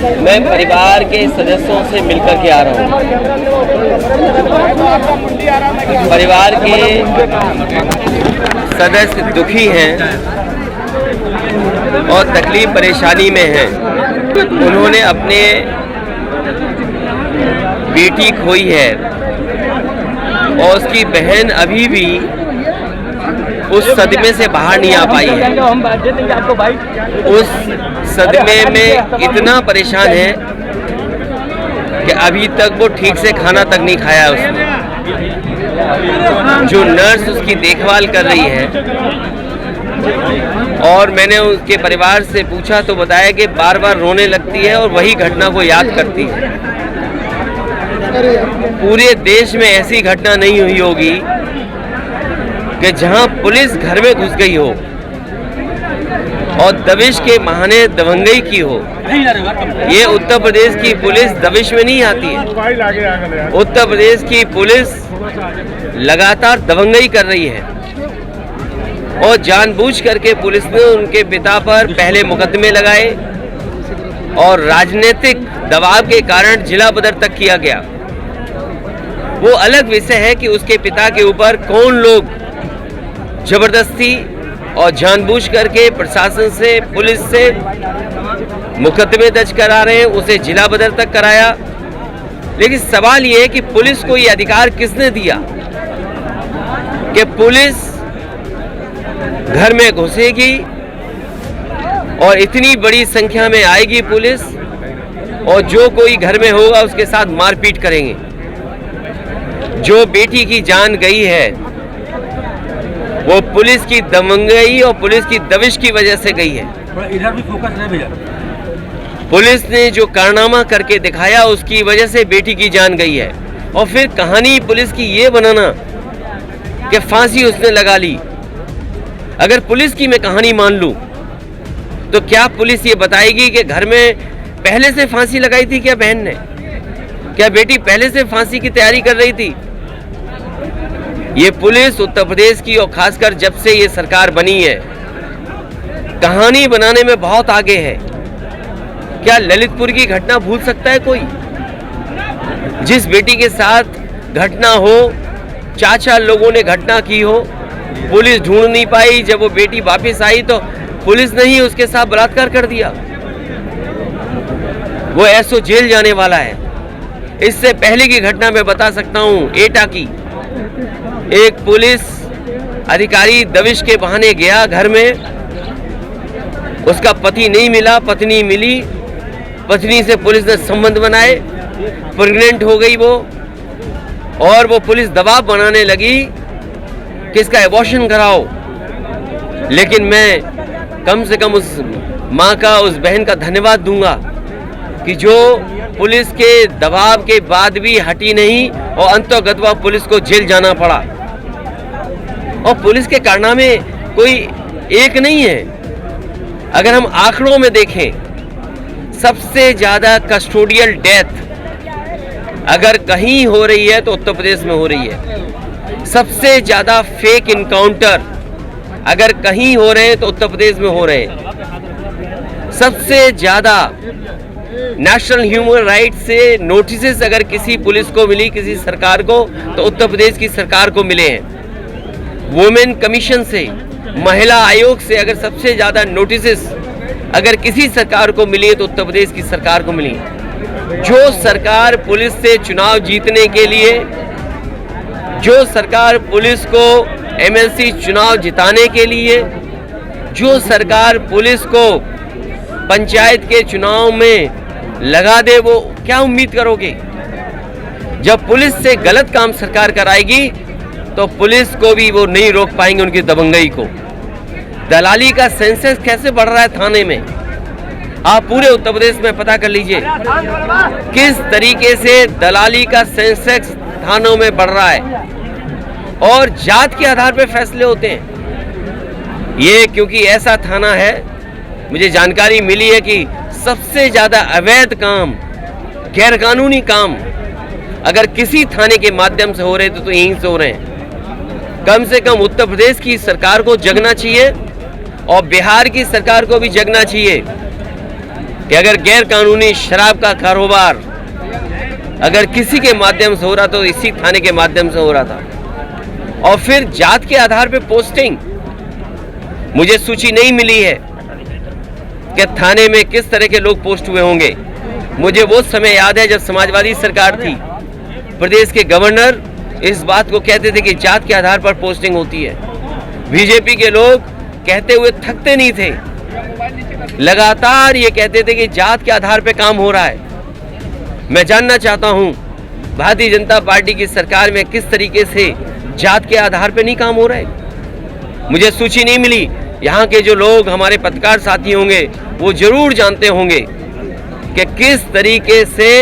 मैं परिवार के सदस्यों से मिलकर के आ रहा हूँ। परिवार के सदस्य दुखी हैं और तकलीफ परेशानी में हैं। उन्होंने अपने बेटी खोई है और उसकी बहन अभी भी उस सदमे से बाहर नहीं आ पाई है। उस सदमे में इतना परेशान है कि अभी तक वो ठीक से खाना तक नहीं खाया उसने। जो नर्स उसकी देखभाल कर रही है, और मैंने उसके परिवार से पूछा तो बताया कि बार बार रोने लगती है और वही घटना को याद करती है। पूरे देश में ऐसी घटना नहीं हुई होगी कि जहां पुलिस घर में घुस गई हो और दबिश के बहाने दबंगई की हो। ये उत्तर प्रदेश की पुलिस दबिश में नहीं आती है। उत्तर प्रदेश की पुलिस लगातार दबंगई कर रही है और जानबूझ करके पुलिस ने उनके पिता पर पहले मुकदमे लगाए और राजनीतिक दबाव के कारण जिला बदर तक किया गया। वो अलग विषय है कि उसके पिता के ऊपर कौन लोग जबरदस्ती और जानबूझ करके प्रशासन से, पुलिस से मुकदमे दर्ज करा रहे हैं, उसे जिला बदर तक कराया। लेकिन सवाल ये है कि पुलिस को ये अधिकार किसने दिया कि पुलिस घर में घुसेगी और इतनी बड़ी संख्या में आएगी पुलिस और जो कोई घर में होगा उसके साथ मारपीट करेंगे। जो बेटी की जान गई है वो पुलिस की दबंगई और पुलिस की दबिश की वजह से गई है। इधर भी फोकस है भैया। पुलिस ने जो कारनामा करके दिखाया उसकी वजह से बेटी की जान गई है। और फिर कहानी पुलिस की ये बनाना कि फांसी उसने लगा ली। अगर पुलिस की मैं कहानी मान लूं तो क्या पुलिस ये बताएगी कि घर में पहले से फांसी लगाई थी क्या बहन ने? क्या बेटी पहले से फांसी की तैयारी कर रही थी? ये पुलिस उत्तर प्रदेश की और खासकर जब से ये सरकार बनी है कहानी बनाने में बहुत आगे है। क्या ललितपुर की घटना भूल सकता है कोई? जिस बेटी के साथ घटना हो, चाचा लोगों ने घटना की हो, पुलिस ढूंढ नहीं पाई, जब वो बेटी वापस आई तो पुलिस ने ही उसके साथ बलात्कार कर दिया। वो ऐसो जेल जाने वाला है। इससे पहले की घटना मैं बता सकता हूं, एटा की। एक पुलिस अधिकारी दबिश के बहाने गया घर में, उसका पति नहीं मिला, पत्नी मिली, पत्नी से पुलिस ने संबंध बनाए, प्रेग्नेंट हो गई वो, और वो पुलिस दबाव बनाने लगी कि इसका एबॉर्शन कराओ। लेकिन मैं कम से कम उस माँ का, उस बहन का धन्यवाद दूंगा कि जो पुलिस के दबाव के बाद भी हटी नहीं और अंततः पुलिस को जेल जाना पड़ा। और पुलिस के कारनामे कोई एक नहीं है। अगर हम आंकड़ों में देखें, सबसे ज्यादा कस्टोडियल डेथ अगर कहीं हो रही है तो उत्तर प्रदेश में हो रही है। सबसे ज्यादा फेक इनकाउंटर अगर कहीं हो रहे हैं तो उत्तर प्रदेश में हो रहे हैं। सबसे ज्यादा नेशनल ह्यूमन राइट से नोटिसेस अगर किसी पुलिस को मिली, किसी सरकार को, तो उत्तर प्रदेश की सरकार को मिले हैं। वुमेन कमीशन से, महिला आयोग से अगर सबसे ज्यादा नोटिसेस अगर किसी सरकार को मिली है तो उत्तर प्रदेश की सरकार को मिली। जो सरकार पुलिस से चुनाव जीतने के लिए, जो सरकार पुलिस को एमएलसी चुनाव जिताने के लिए, जो सरकार पुलिस को पंचायत के चुनाव में लगा दे, वो क्या उम्मीद करोगे? जब पुलिस से गलत काम सरकार कराएगी तो पुलिस को भी वो नहीं रोक पाएंगे उनकी दबंगई को। दलाली का सेंसेस कैसे बढ़ रहा है थाने में, आप पूरे उत्तर प्रदेश में पता कर लीजिए किस तरीके से दलाली का सेंसेक्स थानों में बढ़ रहा है और जात के आधार पर फैसले होते हैं। ये क्योंकि ऐसा थाना है, मुझे जानकारी मिली है कि सबसे ज्यादा अवैध काम, गैरकानूनी काम अगर किसी थाने के माध्यम से हो रहे तो यहीं से हो रहे हैं। कम से कम उत्तर प्रदेश की सरकार को जगना चाहिए और बिहार की सरकार को भी जगना चाहिए कि अगर गैर कानूनी शराब का कारोबार अगर किसी के माध्यम से हो रहा तो इसी थाने के माध्यम से हो रहा था। और फिर जात के आधार पे पोस्टिंग, मुझे सूची नहीं मिली है कि थाने में किस तरह के लोग पोस्ट हुए होंगे। मुझे वो समय याद है जब समाजवादी सरकार थी, प्रदेश के गवर्नर इस बात को कहते थे कि जात के आधार पर पोस्टिंग होती है। बीजेपी के लोग कहते हुए थकते नहीं थे, लगातार ये कहते थे कि जात के आधार पे काम हो रहा है। मैं जानना चाहता हूं भारतीय जनता पार्टी की सरकार में किस तरीके से जात के आधार पे नहीं काम हो रहा है। मुझे सूची नहीं मिली। यहाँ के जो लोग हमारे पत्रकार साथी होंगे वो जरूर जानते होंगे कि किस तरीके से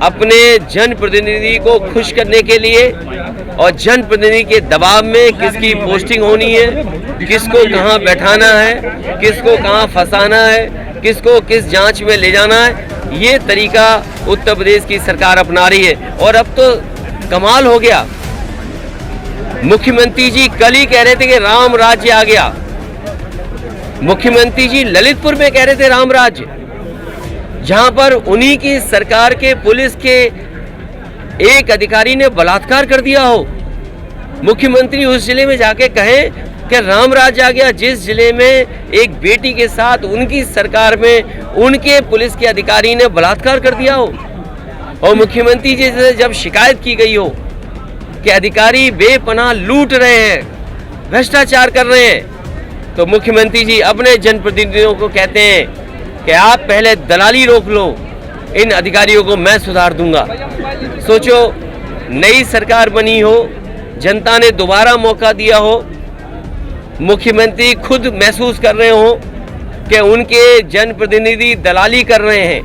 अपने जनप्रतिनिधि को खुश करने के लिए और जनप्रतिनिधि के दबाव में किसकी पोस्टिंग होनी है, किसको कहाँ बैठाना है, किसको कहाँ फंसाना है, किसको किस जांच में ले जाना है, ये तरीका उत्तर प्रदेश की सरकार अपना रही है। और अब तो कमाल हो गया, मुख्यमंत्री जी कल ही कह रहे थे कि राम राज्य आ गया। मुख्यमंत्री जी ललितपुर में कह रहे थे राम राज्य, जहां पर उन्हीं की सरकार के पुलिस के एक अधिकारी ने बलात्कार कर दिया हो। मुख्यमंत्री उस जिले में जाके कहें कि राम राज्य आ गया, जिस जिले में एक बेटी के साथ उनकी सरकार में उनके पुलिस के अधिकारी ने बलात्कार कर दिया हो। और मुख्यमंत्री जी से जब शिकायत की गई हो कि अधिकारी बेपनाह लूट रहे हैं, भ्रष्टाचार कर रहे हैं, तो मुख्यमंत्री जी अपने जनप्रतिनिधियों को कहते हैं कि आप पहले दलाली रोक लो, इन अधिकारियों को मैं सुधार दूंगा। सोचो, नई सरकार बनी हो, जनता ने दोबारा मौका दिया हो, मुख्यमंत्री खुद महसूस कर रहे हो कि उनके जनप्रतिनिधि दलाली कर रहे हैं,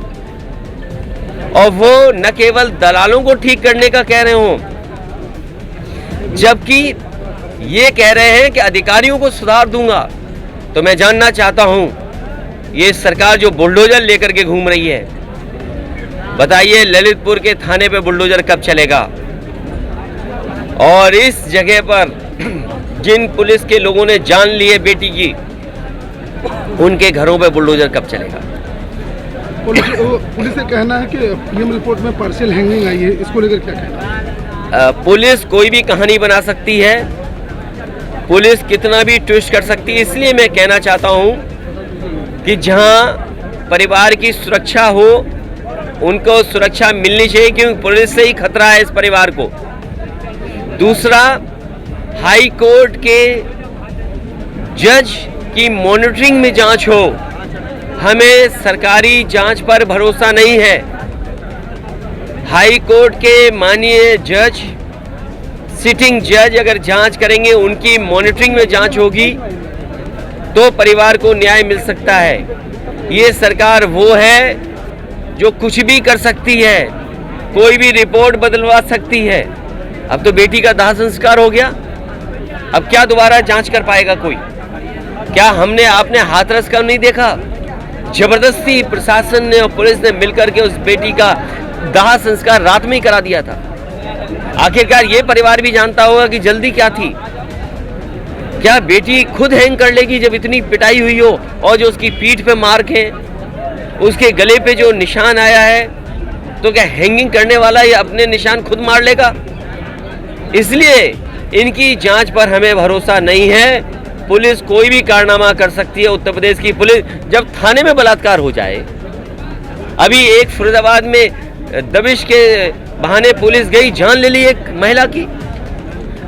और वो न केवल दलालों को ठीक करने का कह रहे हो, जबकि ये कह रहे हैं कि अधिकारियों को सुधार दूंगा। तो मैं जानना चाहता हूं, ये सरकार जो बुलडोजर लेकर के घूम रही है, बताइए ललितपुर के थाने पे बुलडोजर कब चलेगा? और इस जगह पर जिन पुलिस के लोगों ने जान ली है बेटी की, उनके घरों पे बुलडोजर कब चलेगा? पुलिस का कहना है कि पीएम रिपोर्ट में पार्शियल हैंगिंग आई है, इसको लेकर क्या कहना है? पुलिस कोई भी कहानी बना सकती है, पुलिस कितना भी ट्विस्ट कर सकती है। इसलिए मैं कहना चाहता हूं कि जहां परिवार की सुरक्षा हो, उनको सुरक्षा मिलनी चाहिए, क्योंकि पुलिस से ही खतरा है इस परिवार को। दूसरा, हाई कोर्ट के जज की मॉनिटरिंग में जांच हो। हमें सरकारी जांच पर भरोसा नहीं है। हाई कोर्ट के माननीय जज, सिटिंग जज अगर जांच करेंगे, उनकी मॉनिटरिंग में जांच होगी, तो परिवार को न्याय मिल सकता है। ये सरकार वो है जो कुछ भी कर सकती है, कोई भी रिपोर्ट बदलवा सकती है। अब तो बेटी का दाह संस्कार हो गया, अब क्या दोबारा जांच कर पाएगा कोई? क्या हमने आपने हाथरस का नहीं देखा? जबरदस्ती प्रशासन ने और पुलिस ने मिलकर के उस बेटी का दाह संस्कार रात में ही करा दिया था। आखिरकार ये परिवार भी जानता होगा कि जल्दी क्या थी। क्या बेटी खुद हैंग कर लेगी जब इतनी पिटाई हुई हो, और जो उसकी पीठ पे मार्क है, उसके गले पे जो निशान आया है, तो क्या हैंगिंग करने वाला ये अपने निशान खुद मार लेगा? इसलिए इनकी जांच पर हमें भरोसा नहीं है। पुलिस कोई भी कारनामा कर सकती है। उत्तर प्रदेश की पुलिस, जब थाने में बलात्कार हो जाए, अभी एक फिरोजाबाद में दबिश के बहाने पुलिस गई, जान ले ली एक महिला की।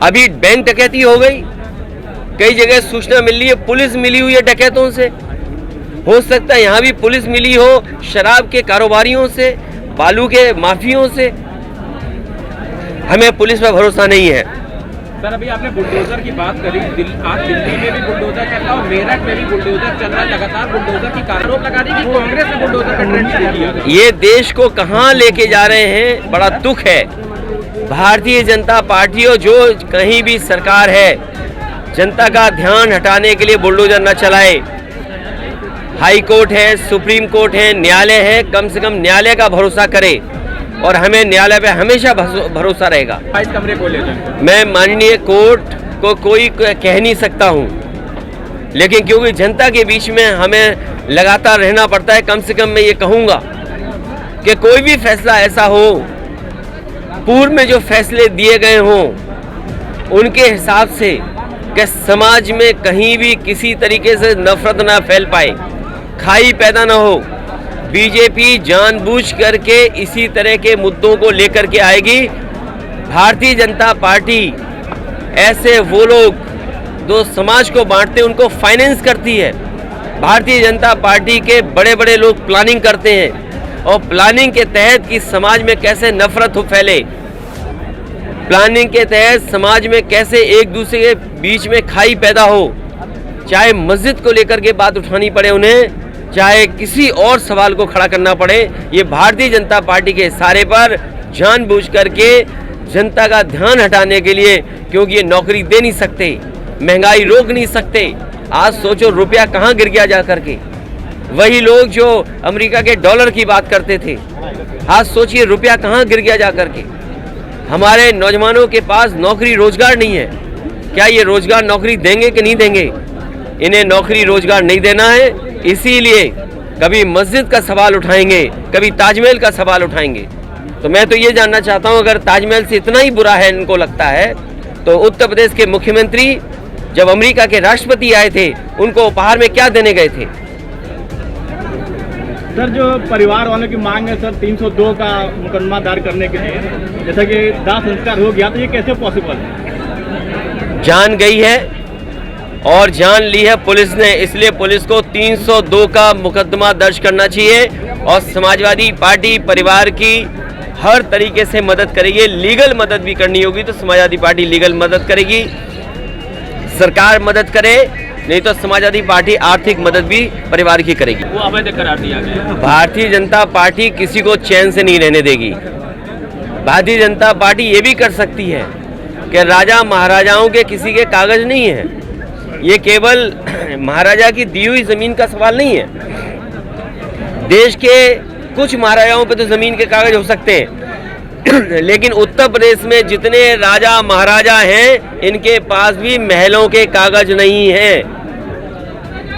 अभी बैंक डकैती हो गई, कई जगह सूचना मिल रही है, पुलिस मिली हुई है डकैतों से। हो सकता है यहाँ भी पुलिस मिली हो शराब के कारोबारियों से, बालू के माफियों से। हमें पुलिस पर भरोसा नहीं है। सर, अभी आपने बुलडोजर की बात करी। आज दिल्ली में भी बुलडोजर चल रहा है और मेरठ में भी बुलडोजर चल रहा है। लगातार बुलडोजर की आरोप लगा दी कि कांग्रेस ने बुलडोजर का ट्रेंड शुरू किया। ये देश को कहां लेके जा रहे हैं, बड़ा दुख है। भारतीय जनता पार्टी और जो कहीं भी सरकार है, जनता का ध्यान हटाने के लिए बुलडोजर न चलाए। हाई कोर्ट है, सुप्रीम कोर्ट है, न्यायालय है, कम से कम न्यायालय का भरोसा करे, और हमें न्यायालय पे हमेशा भरोसा रहेगा। 22 कमरे खोले जाएं। मैं माननीय कोर्ट को कोई कह नहीं सकता हूं, लेकिन क्योंकि जनता के बीच में हमें लगातार रहना पड़ता है, कम से कम मैं ये कहूँगा कि कोई भी फैसला ऐसा हो, पूर्व में जो फैसले दिए गए हों उनके हिसाब से, कि समाज में कहीं भी किसी तरीके से नफरत ना फैल पाए, खाई पैदा ना हो। बीजेपी जानबूझ करके इसी तरह के मुद्दों को लेकर के आएगी। भारतीय जनता पार्टी ऐसे वो लोग जो समाज को बांटते हैं उनको फाइनेंस करती है। भारतीय जनता पार्टी के बड़े बड़े लोग प्लानिंग करते हैं और प्लानिंग के तहत कि समाज में कैसे नफरत हो फैले, प्लानिंग के तहत समाज में कैसे एक दूसरे के बीच में खाई पैदा हो, चाहे मस्जिद को लेकर के बात उठानी पड़े उन्हें, चाहे किसी और सवाल को खड़ा करना पड़े, ये भारतीय जनता पार्टी के इशारे पर जानबूझ करके जनता का ध्यान हटाने के लिए, क्योंकि ये नौकरी दे नहीं सकते, महंगाई रोक नहीं सकते। आज सोचो रुपया कहाँ गिर गया जा करके। वही लोग जो अमेरिका के डॉलर की बात करते थे, आज सोचिए रुपया कहाँ गिर गया जा करके। हमारे नौजवानों के पास नौकरी रोजगार नहीं है। क्या ये रोजगार नौकरी देंगे कि नहीं देंगे? इन्हें नौकरी रोजगार नहीं देना है, इसीलिए कभी मस्जिद का सवाल उठाएंगे, कभी ताजमहल का सवाल उठाएंगे। तो मैं तो ये जानना चाहता हूँ, अगर ताजमहल से इतना ही बुरा है इनको लगता है, तो उत्तर प्रदेश के मुख्यमंत्री जब अमेरिका के राष्ट्रपति आए थे उनको उपहार में क्या देने गए थे? सर, जो परिवार वालों की मांग है सर 302 का मुकदमा दायर करने के लिए, जैसा कि दाह संस्कार हो गया, तो ये कैसे पॉसिबल है? जान गई है और जान ली है पुलिस ने, इसलिए पुलिस को 302 का मुकदमा दर्ज करना चाहिए और समाजवादी पार्टी परिवार की हर तरीके से मदद करेगी। लीगल मदद भी करनी होगी तो समाजवादी पार्टी लीगल मदद करेगी, सरकार मदद करे, नहीं तो समाजवादी पार्टी आर्थिक मदद भी परिवार की करेगी। वो अवैध करार दिया गया। भारतीय जनता पार्टी किसी को चैन से नहीं रहने देगी। भारतीय जनता पार्टी ये भी कर सकती है कि राजा महाराजाओं के किसी के कागज नहीं है, ये केवल महाराजा की दी हुई जमीन का सवाल नहीं है। देश के कुछ महाराजाओं पे तो जमीन के कागज हो सकते हैं, लेकिन उत्तर प्रदेश में जितने राजा महाराजा हैं इनके पास भी महलों के कागज नहीं हैं।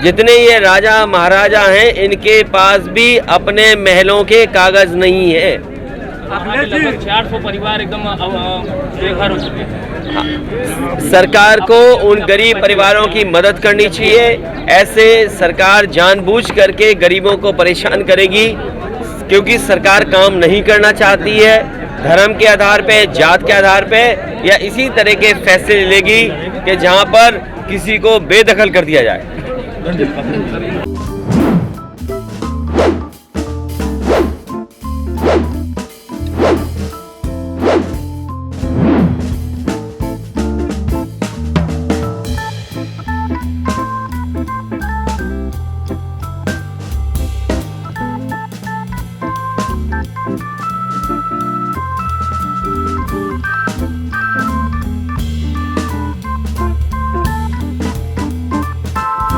जितने ये राजा महाराजा हैं इनके पास भी अपने महलों के कागज नहीं है। लगभग 400 परिवार एकदम बेघर हो चुके हैं। सरकार को उन गरीब परिवारों की मदद करनी चाहिए। ऐसे सरकार जानबूझ करके गरीबों को परेशान करेगी, क्योंकि सरकार काम नहीं करना चाहती है। धर्म के आधार पे, जात के आधार पे या इसी तरह के फैसले लेगी कि जहां पर किसी को बेदखल कर दिया जाए।